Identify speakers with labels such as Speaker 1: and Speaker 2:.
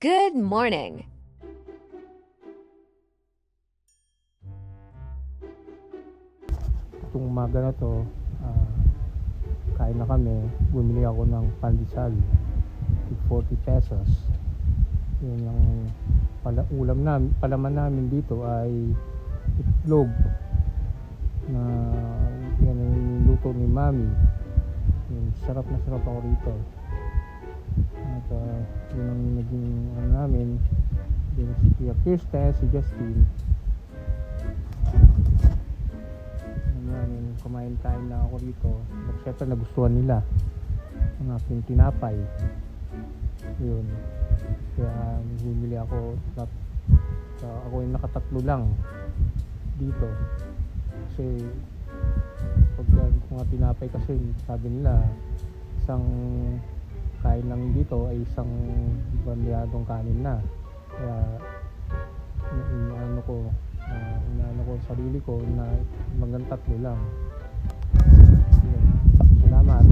Speaker 1: Good morning.
Speaker 2: Itong umaga na to, ah, kain na kami. Bumili ako ng pandesal, tig 40 pesos. Yun ang ulam namin, palaman namin dito ay itlog na yan ang luto ni Mami. Yun, sarap na sarap ako rito. At yun ang naging ano namin, yun si Tia Kirsten, si Justin. Kumain-kain lang ako rito. Siyempre nagustuhan nila ang aking tinapay. Yun. Kaya bumili ako. Ako yung nakatatlo lang dito. Kasi pag mga tinapay kasi sabi nila isang kain lang dito ay isang bandihadong kanin na. Kaya inaano ko sarili ko na magandang tatlo lang. Salamat.